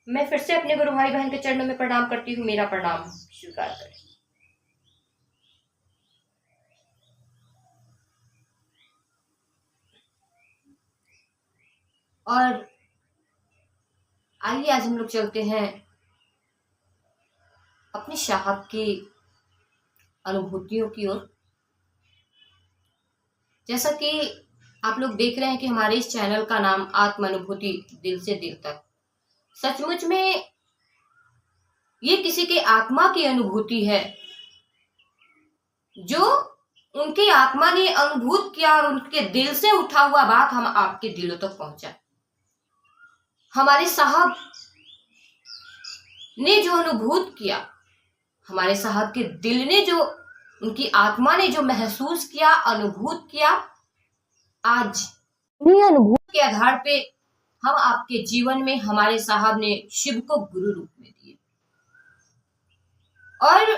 मैं फिर से अपने गुरु भाई बहन के चरणों में प्रणाम करती हूँ। मेरा प्रणाम स्वीकार करें। और आइए आज हम लोग चलते हैं अपनी साहब की अनुभूतियों की ओर। जैसा कि आप लोग देख रहे हैं कि हमारे इस चैनल का नाम आत्म अनुभूति दिल से दिल तक। सचमुच में ये किसी के आत्मा की अनुभूति है जो उनकी आत्मा ने अनुभूत किया और उनके दिल से उठा हुआ बात हम आपके दिलों तक पहुंचा। हमारे साहब ने जो अनुभूत किया, हमारे साहब के दिल ने जो, उनकी आत्मा ने जो महसूस किया, अनुभूत किया, आज इन्हीं अनुभूति के आधार पे हम आपके जीवन में हमारे साहब ने शिव को गुरु रूप में दिए और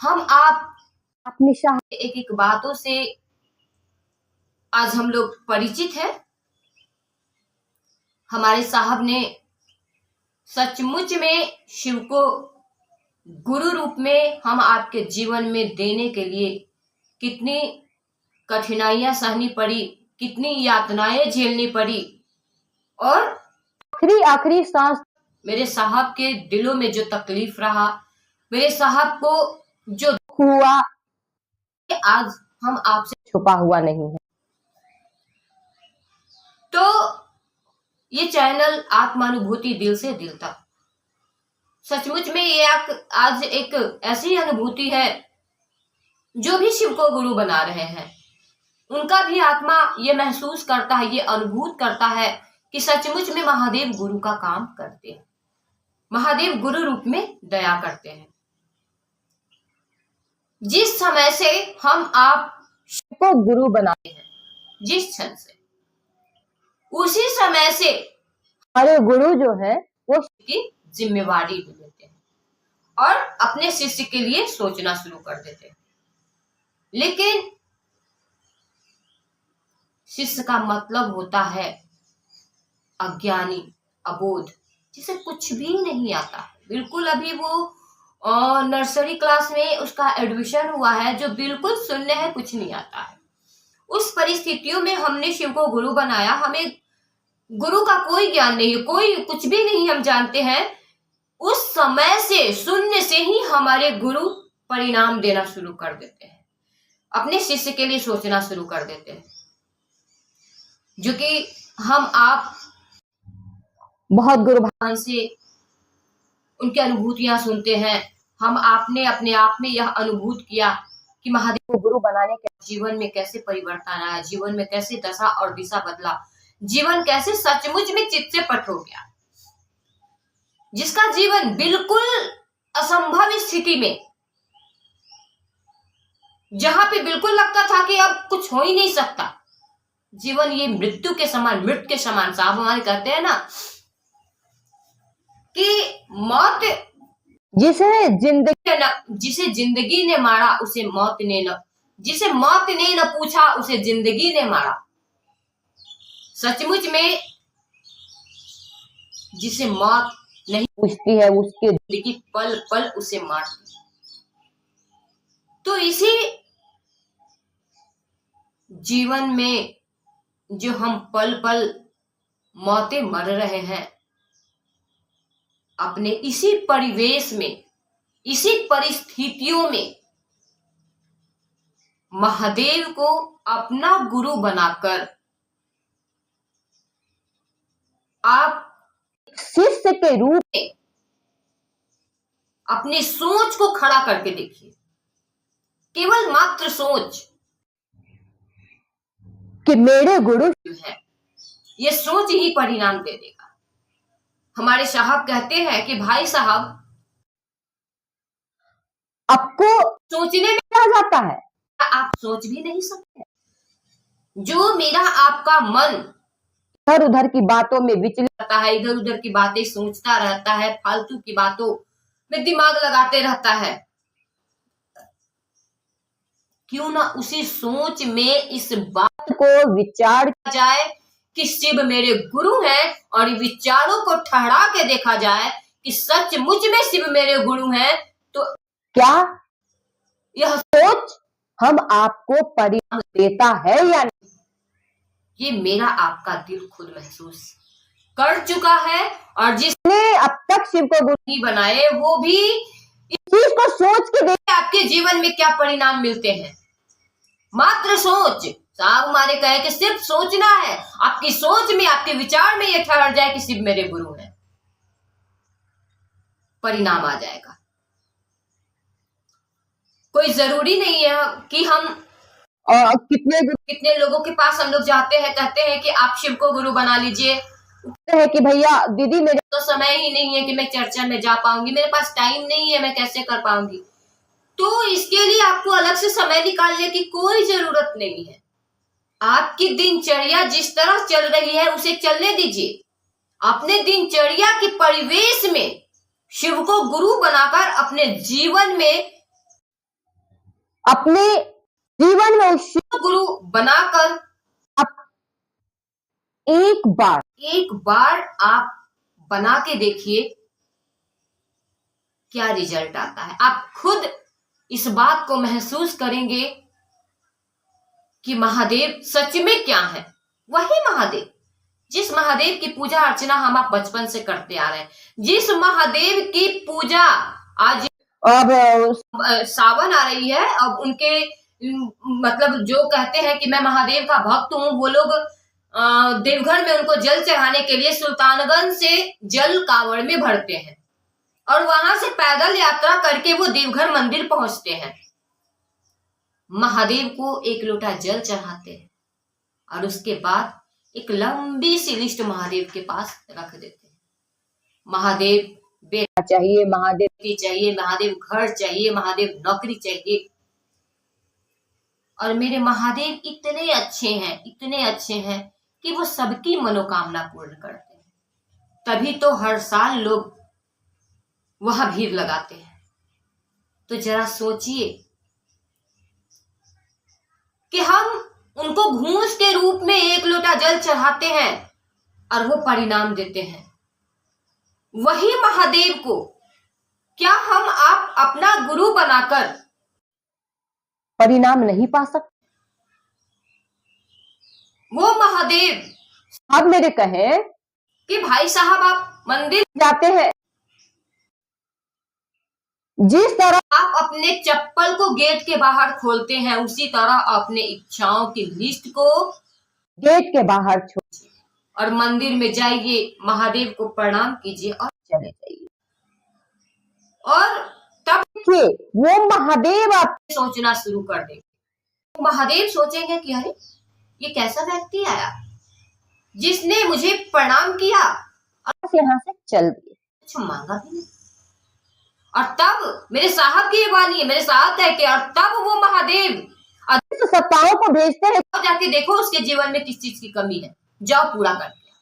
हम आप अपने साहब एक एक बातों से आज हम लोग परिचित हैं। हमारे साहब ने सचमुच में शिव को गुरु रूप में हम आपके जीवन में देने के लिए कितनी कठिनाइयां सहनी पड़ी, कितनी यातनाएं झेलनी पड़ी और आखिरी सांस मेरे साहब के दिलों में जो तकलीफ रहा, मेरे साहब को जो दुख हुआ, आज हम आपसे छुपा हुआ नहीं है। तो ये चैनल आत्मानुभूति दिल से दिल तक, सचमुच में ये आज एक ऐसी अनुभूति है जो भी शिव को गुरु बना रहे हैं, उनका भी आत्मा ये महसूस करता है, ये अनुभूत करता है कि सचमुच में महादेव गुरु का काम करते हैं, महादेव गुरु रूप में दया करते हैं। जिस समय से हम आप शिव को गुरु बनाते हैं, जिस क्षण से, उसी समय से हमारे गुरु जो है वो की जिम्मेवारी भी लेते हैं और अपने शिष्य के लिए सोचना शुरू कर देते हैं। लेकिन शिष्य का मतलब होता है अज्ञानी, अबोध, जिसे कुछ भी नहीं आता है, बिल्कुल अभी वो नर्सरी क्लास में उसका एडमिशन हुआ है, जो बिल्कुल शून्य है, कुछ नहीं आता है। उस परिस्थितियों में हमने शिव को गुरु बनाया, हमें गुरु का कोई ज्ञान नहीं है, कोई कुछ भी नहीं हम जानते हैं। उस समय से, शून्य से ही हमारे गुरु परिणाम देना शुरू कर देते हैं, अपने शिष्य के लिए सोचना शुरू कर देते हैं, जो कि हम आप बहुत गुरु भगवान से उनकी अनुभूतियां सुनते हैं। हम आपने अपने आप में यह अनुभूत किया कि महादेव को गुरु बनाने के जीवन में कैसे परिवर्तन आया, जीवन में कैसे दशा और दिशा बदला, जीवन कैसे सचमुच में चित्त से पट हो गया। जिसका जीवन बिल्कुल असंभव स्थिति में, जहां पे बिल्कुल लगता था कि अब कुछ हो ही नहीं सकता, जीवन ये मृत्यु के समान, मृत के समान। साहब हमारे कहते हैं ना कि मौत जिसे जिंदगी ने मारा उसे मौत ने न, जिसे मौत ने न पूछा उसे जिंदगी ने मारा। सचमुच में जिसे मौत नहीं पूछती है उसकी जिंदगी पल पल उसे मारती है। तो इसी जीवन में जो हम पल पल मौतें मर रहे हैं, अपने इसी परिवेश में, इसी परिस्थितियों में महादेव को अपना गुरु बनाकर आप शिष्य के रूप में अपनी सोच को खड़ा करके देखिए। केवल मात्र सोच कि मेरे गुरु है, ये सोच ही परिणाम दे देगा। हमारे साहब कहते हैं कि भाई साहब, आपको सोचने में आ जाता है, आप सोच भी नहीं सकते। जो मेरा आपका मन इधर उधर की बातों में विचलित रहता है, इधर उधर की बातें सोचता रहता है, फालतू की बातों में दिमाग लगाते रहता है, क्यों ना उसी सोच में इस बात को विचार किया जाए कि शिव मेरे गुरु हैं और विचारों को ठहरा के देखा जाए कि सचमुच में शिव मेरे गुरु हैं, तो क्या यह सोच हम आपको परिणाम देता है या नहीं? ये मेरा आपका दिल खुद महसूस कर चुका है, और जिसने अब तक शिव को गुरु नहीं बनाए वो भी इस चीज को सोच के देख आपके जीवन में क्या परिणाम मिलते हैं। मात्र सोच, साहब हमारे कहे कि सिर्फ सोचना है, आपकी सोच में, आपके विचार में यह ठहर जाए कि शिव मेरे गुरु हैं, परिणाम आ जाएगा। कोई जरूरी नहीं है कि हम कितने लोगों के पास हम लोग जाते हैं, कहते हैं कि आप शिव को गुरु बना लीजिए, है कि भैया दीदी मेरे तो समय ही नहीं है कि मैं चर्चा में जा पाऊंगी, मेरे पास टाइम नहीं है, मैं कैसे कर पाऊंगी। तो इसके लिए आपको अलग से समय निकालने की कोई जरूरत नहीं है। आपकी दिनचर्या जिस तरह चल रही है उसे चलने दीजिए। अपने दिनचर्या के परिवेश में शिव को गुरु बनाकर अपने जीवन में शिव गुरु बनाकर एक बार आप बना के देखिए क्या रिजल्ट आता है। आप खुद इस बात को महसूस करेंगे कि महादेव सच में क्या है। वही महादेव, जिस महादेव की पूजा अर्चना हम आप बचपन से करते आ रहे हैं, जिस महादेव की पूजा आज अब सावन आ रही है, अब उनके मतलब जो कहते हैं कि मैं महादेव का भक्त हूँ, वो लोग देवघर में उनको जल चढ़ाने के लिए सुल्तानगंज से जल कांवड़ में भरते हैं और वहां से पैदल यात्रा करके वो देवघर मंदिर पहुंचते हैं, महादेव को एक लोटा जल चढ़ाते हैं और उसके बाद एक लंबी सी लिस्ट महादेव के पास रख देते हैं। महादेव बेटा चाहिए, महादेव चाहिए, महादेव घर चाहिए, महादेव नौकरी चाहिए। और मेरे महादेव इतने अच्छे हैं कि वो सबकी मनोकामना पूर्ण करते हैं। तभी तो हर साल लोग वहां भीड़ लगाते हैं। तो जरा सोचिए कि हम उनको घूस के रूप में एक लोटा जल चढ़ाते हैं और वो परिणाम देते हैं। वही महादेव को क्या हम आप अपना गुरु बनाकर परिणाम नहीं पा सकते? वो महादेव अब मेरे कहे कि भाई साहब आप मंदिर जाते हैं, जिस तरह आप अपने चप्पल को गेट के बाहर खोलते हैं, उसी तरह अपने इच्छाओं की लिस्ट को गेट के बाहर छोड़िए और मंदिर में जाइए, महादेव को प्रणाम कीजिए और चले जाइए। और तब देखिए वो महादेव आप सोचना शुरू कर देंगे। महादेव सोचेंगे कि अरे ये कैसा व्यक्ति आया जिसने मुझे प्रणाम किया और यहाँ से चल दिए, कुछ मांगा भी नहीं। और तब मेरे साहब की ये वाणी है, मेरे साहब है कि और तब वो महादेव सत्ताओं को भेजते हैं, जाके देखो उसके जीवन में किस चीज की कमी है, जाओ पूरा कर दिया।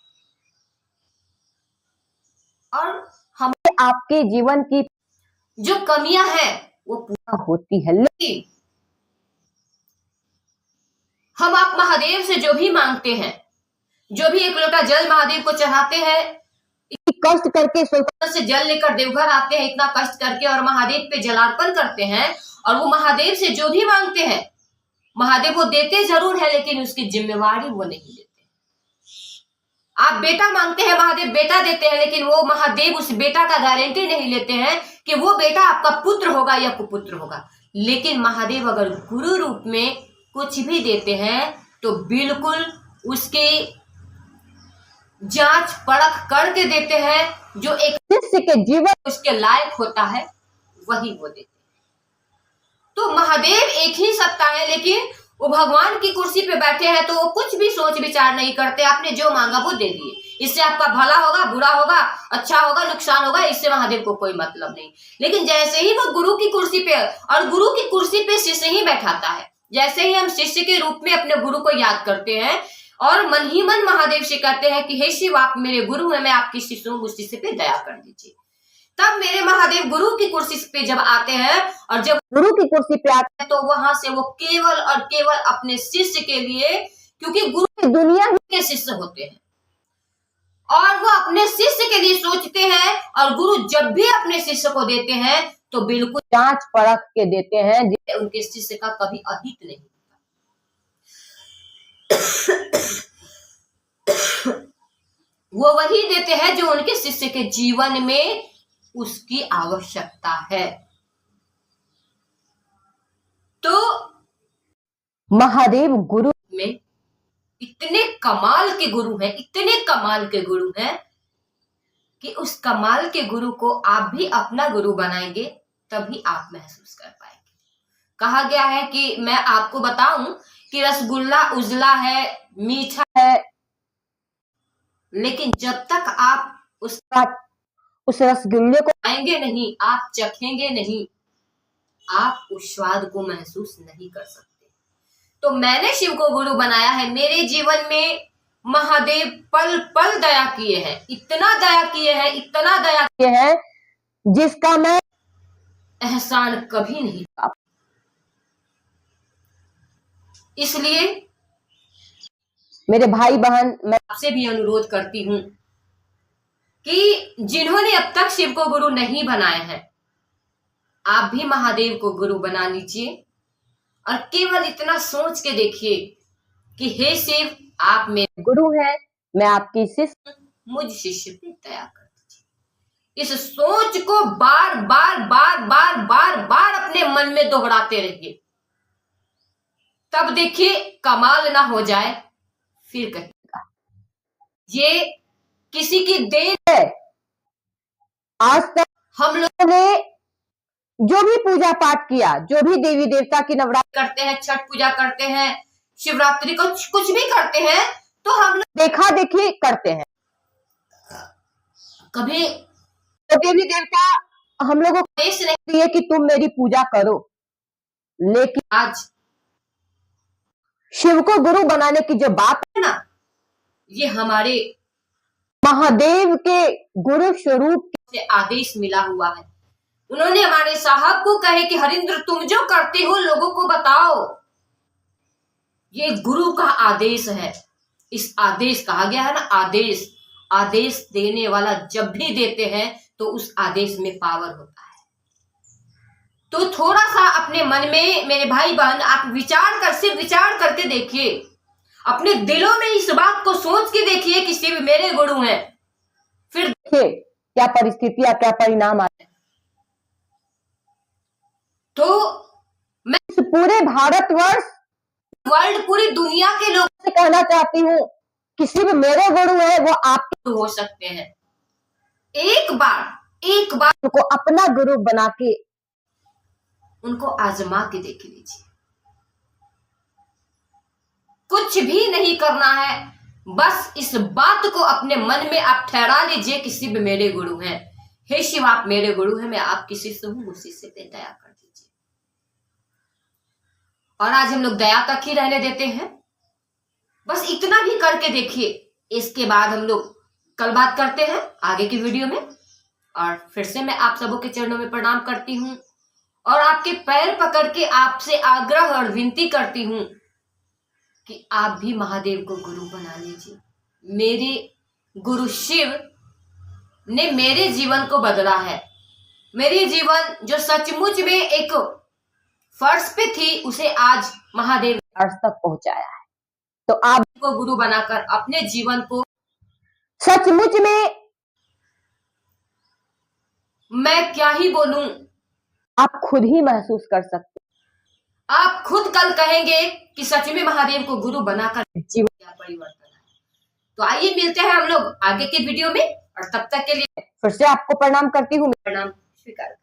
और हमें आपके जीवन की जो कमियां हैं वो पूरा होती है, लेकिन हम आप महादेव से जो भी मांगते हैं, जो भी एक लोटा जल महादेव को चढ़ाते हैं, कष्ट करके सुल्तान से जल लेकर देवघर आते हैं इतना कष्ट करके और महादेव पे जलार्पण करते हैं, और वो महादेव से जो भी मांगते हैं महादेव वो देते जरूर है, लेकिन उसकी जिम्मेवारी वो नहीं लेते। आप बेटा मांगते हैं, महादेव बेटा देते हैं, लेकिन वो महादेव उस बेटा का गारंटी नहीं लेते हैं कि वो बेटा आपका पुत्र होगा या कुपुत्र होगा। लेकिन महादेव अगर गुरु रूप में कुछ भी देते हैं तो बिल्कुल उसके जांच परख करके देते हैं, जो एक शिष्य के जीवन उसके लायक होता है वही वो देते हैं। तो महादेव एक ही सत्ता है, लेकिन वो भगवान की कुर्सी पे बैठे हैं तो वो कुछ भी सोच विचार नहीं करते। आपने जो मांगा वो दे दिए, इससे आपका भला होगा, बुरा होगा, अच्छा होगा, नुकसान होगा, इससे महादेव को कोई मतलब नहीं। लेकिन जैसे ही वो गुरु की कुर्सी पे, और गुरु की कुर्सी पे शिष्य ही बैठाता है, जैसे ही हम शिष्य के रूप में अपने गुरु को याद करते हैं और मन ही मन महादेव से कहते हैं कि हे शिव आप मेरे गुरु हैं, मैं आपकी शिष्य हूँ, उस शिष्य पे दया कर दीजिए, तब मेरे महादेव गुरु की कुर्सी पे जब आते हैं, और जब गुरु की कुर्सी पे आते हैं तो वहां से वो केवल और केवल अपने शिष्य के लिए क्योंकि गुरु दुनिया के शिष्य होते हैं और वो अपने शिष्य के लिए सोचते हैं, और गुरु जब भी अपने शिष्य को देते हैं तो बिल्कुल जांच परख के देते हैं, उनके शिष्य का कभी अहित नहीं होता। वो वही देते हैं जो उनके शिष्य के जीवन में उसकी आवश्यकता है। तो महादेव गुरु में इतने कमाल के गुरु हैं, इतने कमाल के गुरु हैं कि उस कमाल के गुरु को आप भी अपना गुरु बनाएंगे तभी आप महसूस कर पाएंगे। कहा गया है कि मैं आपको बताऊं कि रसगुल्ला उजला है, मीठा है, लेकिन जब तक आप उस रसगुल्ले को खाएंगे नहीं, आप चखेंगे नहीं, आप उस स्वाद को महसूस नहीं कर सकते। तो मैंने शिव को गुरु बनाया है। मेरे जीवन में महादेव पल पल दया किए हैं, इतना दया किए हैं, इतना दया किए हैं जिसका मैं एहसान कभी नहीं किया। इसलिए मेरे भाई बहन, मैं आपसे भी अनुरोध करती हूं कि जिन्होंने अब तक शिव को गुरु नहीं बनाया है, आप भी महादेव को गुरु बना लीजिए और केवल इतना सोच के देखिए कि हे शिव, आप मेरे गुरु हैं, मैं आपकी शिष्य, मुझ शिष्य पे दया कर दीजिए। इस सोच को बार बार बार बार बार बार अपने मन में दोहराते रहिए, तब देखिए कमाल ना हो जाए फिर कहेगा ये किसी की देन है। आज तक हम लोग ने जो भी पूजा पाठ किया, जो भी देवी देवता की नवरात्रि करते हैं, छठ पूजा करते हैं, शिवरात्रि को कुछ भी करते हैं, तो हम लोग देखा देखी करते हैं। कभी तो देवी देवता हम लोगों को आदेश नहीं दिए कि तुम मेरी पूजा करो, लेकिन आज शिव को गुरु बनाने की जो बात है ना, ये हमारे महादेव के गुरु स्वरूप से आदेश मिला हुआ है। उन्होंने हमारे साहब को कहे कि हरिंद्र, तुम जो करते हो लोगों को बताओ। ये गुरु का आदेश है। इस आदेश कहा गया है ना, आदेश, आदेश देने वाला जब भी देते हैं तो उस आदेश में पावर होता है। तो थोड़ा सा अपने मन में मेरे भाई बहन आप सिर्फ विचार करके देखिए, अपने दिलों में इस बात को सोच के देखिए कि शिव मेरे गुरु हैं, फिर देखिए क्या परिस्थितियां, क्या परिणाम आए। तो मैं इस पूरे भारतवर्ष वर्ल्ड, पूरी दुनिया के लोग से कहना चाहती हूँ कि शिव मेरे गुरु है, वो आपके हो सकते हैं। एक बार को अपना गुरु बना के उनको आजमा के देख लीजिए। कुछ भी नहीं करना है, बस इस बात को अपने मन में आप ठहरा लीजिए कि शिव मेरे गुरु हैं। हे शिव, आप मेरे गुरु हैं, मैं आपकी शिष्य हूं, उस शिष्य पे दया कर दीजिए। और आज हम लोग दया तक ही रहने देते हैं, बस इतना भी करके देखिए। इसके बाद हम लोग कल बात करते हैं आगे की वीडियो में। और फिर से मैं आप सबों के चरणों में प्रणाम करती हूँ और आपके पैर पकड़ के आपसे आग्रह और विनती करती हूँ कि आप भी महादेव को गुरु बना लीजिए। मेरे गुरु शिव ने मेरे जीवन को बदला है। मेरे जीवन जो सचमुच में एक फर्श पे थी, उसे आज महादेव अर्श तक पहुंचाया है। तो आप को गुरु बनाकर अपने जीवन को, सचमुच में मैं क्या ही बोलूं, आप खुद ही महसूस कर सकते आप खुद कल कहेंगे कि सच में महादेव को गुरु बनाकर जीवन। क्या परिवर्तन है। तो आइए मिलते हैं हम लोग आगे के वीडियो में, और तब तक के लिए फिर से आपको प्रणाम करती हूँ। प्रणाम स्वीकार।